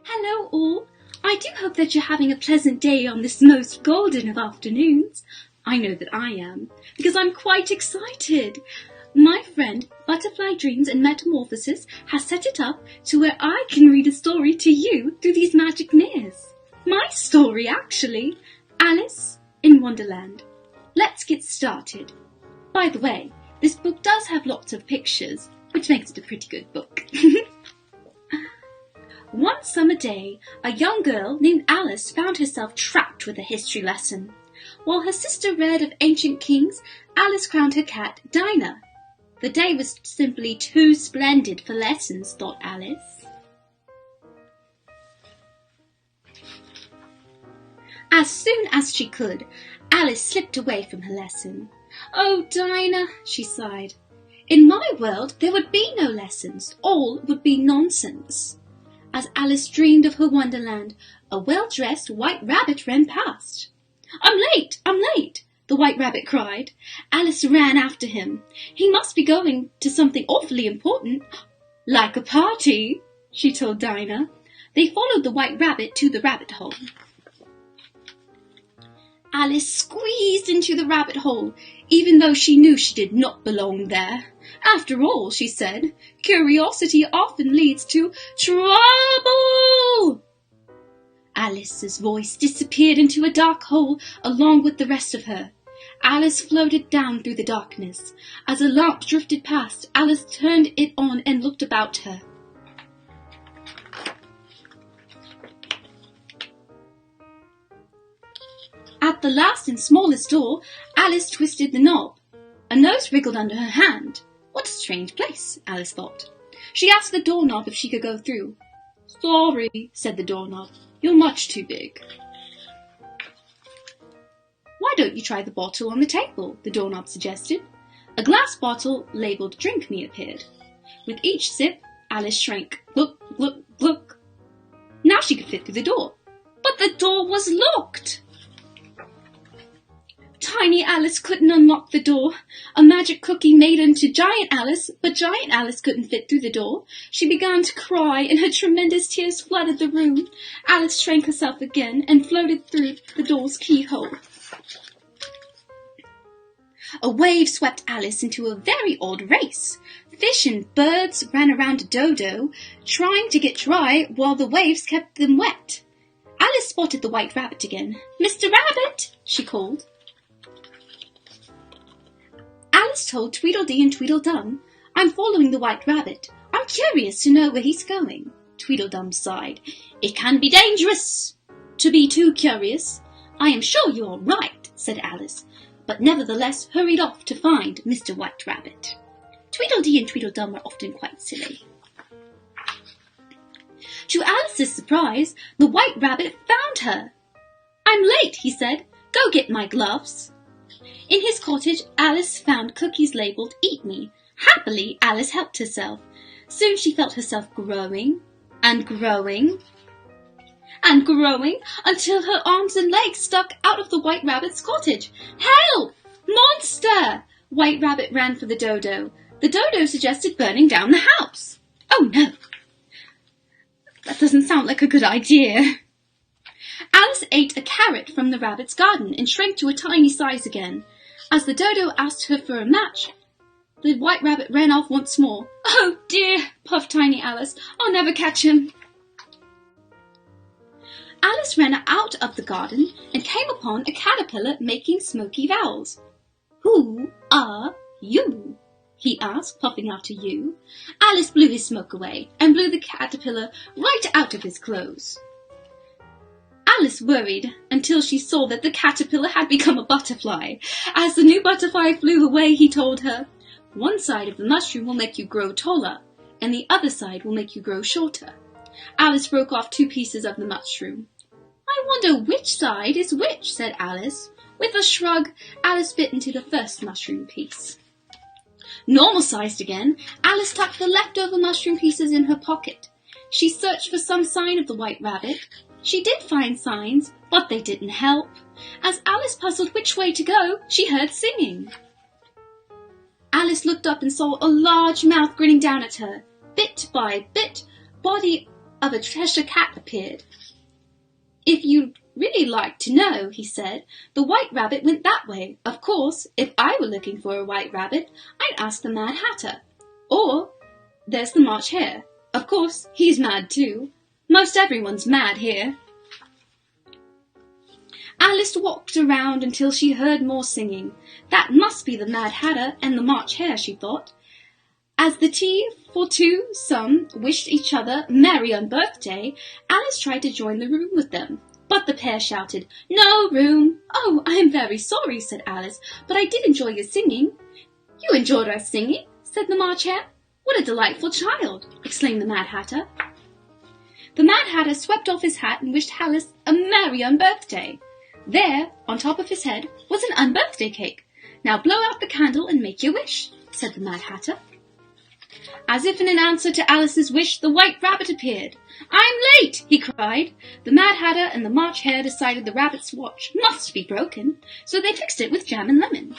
Hello all. I do hope that you're having a pleasant day on this most golden of afternoons. I know that I am, because I'm quite excited. My friend, Butterfly Dreams and Metamorphosis, has set it up to where I can read a story to you through these magic mirrors. My story, actually. Alice in Wonderland. Let's get started. By the way, this book does have lots of pictures, which makes it a pretty good book. One summer day, a young girl named Alice found herself trapped with a history lesson. While her sister read of ancient kings, Alice crowned her cat Dinah. The day was simply too splendid for lessons, thought Alice. As soon as she could, Alice slipped away from her lesson. "Oh, Dinah," she sighed. "In my world there would be no lessons. All would be nonsense." As Alice dreamed of her wonderland, a well-dressed white rabbit ran past. "I'm late! I'm late!" the white rabbit cried. Alice ran after him. He must be going to something awfully important. "Like a party," she told Dinah. They followed the white rabbit to the rabbit hole. Alice squeezed into the rabbit hole, even though she knew she did not belong there. "After all," she said, "curiosity often leads to trouble." Alice's voice disappeared into a dark hole along with the rest of her. Alice floated down through the darkness. As a lamp drifted past, Alice turned it on and looked about her. At the last and smallest door, Alice twisted the knob. A nose wriggled under her hand. What a strange place, Alice thought. She asked the doorknob if she could go through. "Sorry," said the doorknob. "You're much too big." "Why don't you try the bottle on the table?" the doorknob suggested. A glass bottle labelled "Drink Me" appeared. With each sip, Alice shrank. Gluk, gluk, gluk. Now she could fit through the door. But the door was locked! Tiny Alice couldn't unlock the door. A magic cookie made into Giant Alice, but Giant Alice couldn't fit through the door. She began to cry, and her tremendous tears flooded the room. Alice shrank herself again and floated through the door's keyhole. A wave swept Alice into a very odd race. Fish and birds ran around Dodo, trying to get dry while the waves kept them wet. Alice spotted the white rabbit again. "Mr. Rabbit," she called. Alice told Tweedledee and Tweedledum, "I'm following the white rabbit. I'm curious to know where he's going." Tweedledum sighed. "It can be dangerous to be too curious." "I am sure you are right," said Alice, but nevertheless hurried off to find Mr. White Rabbit. Tweedledee and Tweedledum are often quite silly. To Alice's surprise, the white rabbit found her. "I'm late," he said. "Go get my gloves." In his cottage, Alice found cookies labelled "Eat Me." Happily, Alice helped herself. Soon she felt herself growing and growing and growing until her arms and legs stuck out of the white rabbit's cottage. "Help! Monster!" White Rabbit ran for the dodo. The dodo suggested burning down the house. "Oh no! That doesn't sound like a good idea." Alice ate a carrot from the rabbit's garden and shrank to a tiny size again. As the dodo asked her for a match, the white rabbit ran off once more. "Oh dear," puffed tiny Alice, "I'll never catch him." Alice ran out of the garden and came upon a caterpillar making smoky vowels. "Who are you?" he asked, puffing out a U. Alice blew his smoke away and blew the caterpillar right out of his clothes. Alice worried until she saw that the caterpillar had become a butterfly. As the new butterfly flew away, he told her, "One side of the mushroom will make you grow taller, and the other side will make you grow shorter." Alice broke off 2 pieces of the mushroom. "I wonder which side is which," said Alice. With a shrug, Alice bit into the first mushroom piece. Normal-sized again, Alice tucked the leftover mushroom pieces in her pocket. She searched for some sign of the white rabbit. She did find signs, but they didn't help. As Alice puzzled which way to go, she heard singing. Alice looked up and saw a large mouth grinning down at her. Bit by bit, body of a Cheshire Cat appeared. "If you'd really like to know," he said, "the White Rabbit went that way. Of course, if I were looking for a White Rabbit, I'd ask the Mad Hatter. Or there's the March Hare. Of course, he's mad too. Most everyone's mad here." Alice walked around until she heard more singing. That must be the Mad Hatter and the March Hare, she thought. As the tea for two some wished each other merry on birthday, Alice tried to join the room with them. But the pair shouted, "No room." "Oh, I am very sorry," said Alice, "but I did enjoy your singing." "You enjoyed our singing?" said the March Hare. "What a delightful child!" exclaimed the Mad Hatter. The Mad Hatter swept off his hat and wished Alice a merry unbirthday. There, on top of his head, was an unbirthday cake. "Now blow out the candle and make your wish," said the Mad Hatter. As if in an answer to Alice's wish, the White Rabbit appeared. "I'm late!" he cried. The Mad Hatter and the March Hare decided the rabbit's watch must be broken, so they fixed it with jam and lemon.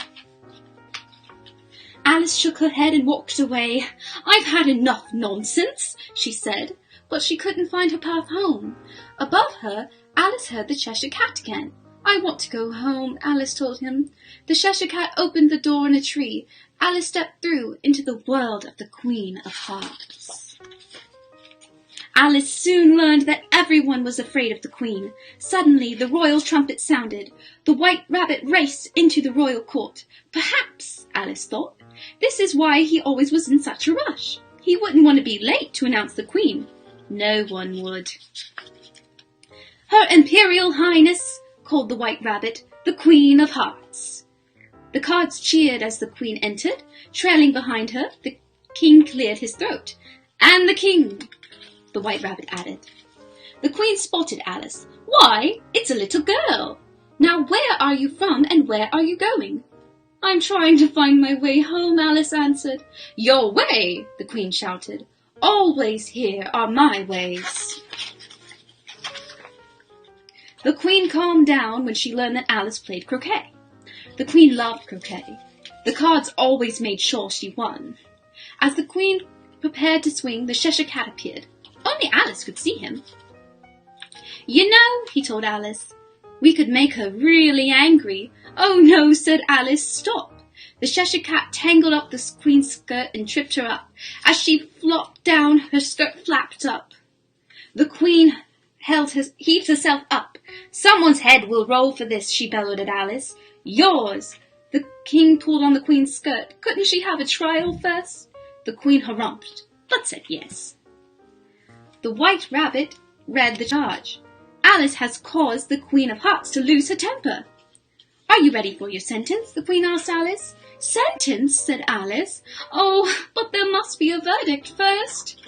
Alice shook her head and walked away. "I've had enough nonsense," she said, but she couldn't find her path home. Above her, Alice heard the Cheshire Cat again. "I want to go home," Alice told him. The Cheshire Cat opened the door in a tree. Alice stepped through into the world of the Queen of Hearts. Alice soon learned that everyone was afraid of the Queen. Suddenly the royal trumpet sounded. The White Rabbit raced into the royal court. Perhaps, Alice thought, this is why he always was in such a rush. He wouldn't want to be late to announce the Queen. No one would. "Her Imperial Highness," called the White Rabbit, "the Queen of Hearts." The cards cheered as the Queen entered. Trailing behind her, the King cleared his throat. "And the King," the White Rabbit added. The Queen spotted Alice. "Why, it's a little girl. Now where are you from and where are you going?" "I'm trying to find my way home," Alice answered. "Your way?" the Queen shouted. "All ways here are my ways." The Queen calmed down when she learned that Alice played croquet. The Queen loved croquet. The cards always made sure she won. As the Queen prepared to swing, the Cheshire Cat appeared. Only Alice could see him. "You know," he told Alice, "we could make her really angry." "Oh no," said Alice, "stop." The Cheshire Cat tangled up the Queen's skirt and tripped her up. As she flopped down, her skirt flapped up. The Queen heaved herself up. "Someone's head will roll for this," she bellowed at Alice. "Yours." The King pulled on the Queen's skirt. Couldn't she have a trial first? The Queen harumphed, but said yes. The White Rabbit read the charge. "Alice has caused the Queen of Hearts to lose her temper." "Are you ready for your sentence?" the Queen asked Alice. "Sentence?" said Alice. "Oh, but there must be a verdict first."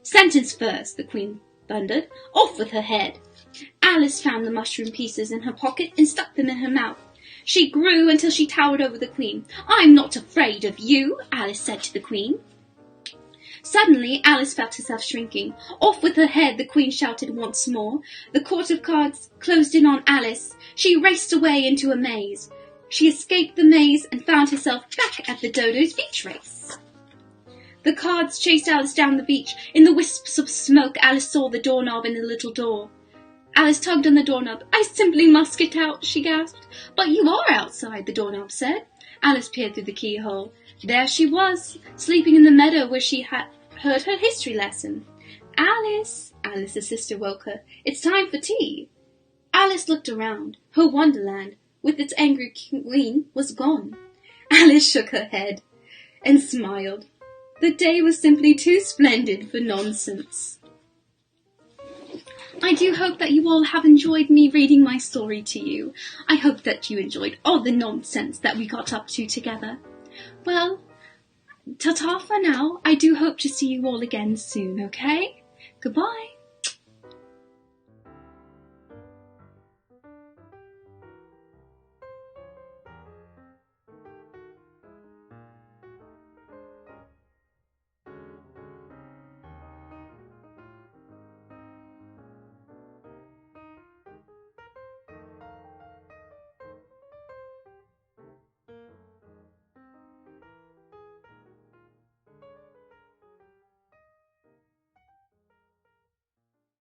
"Sentence first," the Queen thundered. "Off with her head." Alice found the mushroom pieces in her pocket and stuck them in her mouth. She grew until she towered over the Queen. "I'm not afraid of you," Alice said to the Queen. Suddenly, Alice felt herself shrinking. "Off with her head," the Queen shouted once more. The court of cards closed in on Alice. She raced away into a maze. She escaped the maze and found herself back at the Dodo's beach race. The cards chased Alice down the beach. In the wisps of smoke, Alice saw the doorknob in the little door. Alice tugged on the doorknob. "I simply must get out," she gasped. "But you are outside," the doorknob said. Alice peered through the keyhole. There she was, sleeping in the meadow where she had heard her history lesson. "Alice!" Alice's sister woke her. "It's time for tea." Alice looked around. Her wonderland, with its angry queen, was gone. Alice shook her head and smiled. The day was simply too splendid for nonsense. I do hope that you all have enjoyed me reading my story to you. I hope that you enjoyed all the nonsense that we got up to together. Well, ta-ta for now. I do hope to see you all again soon, okay? Goodbye.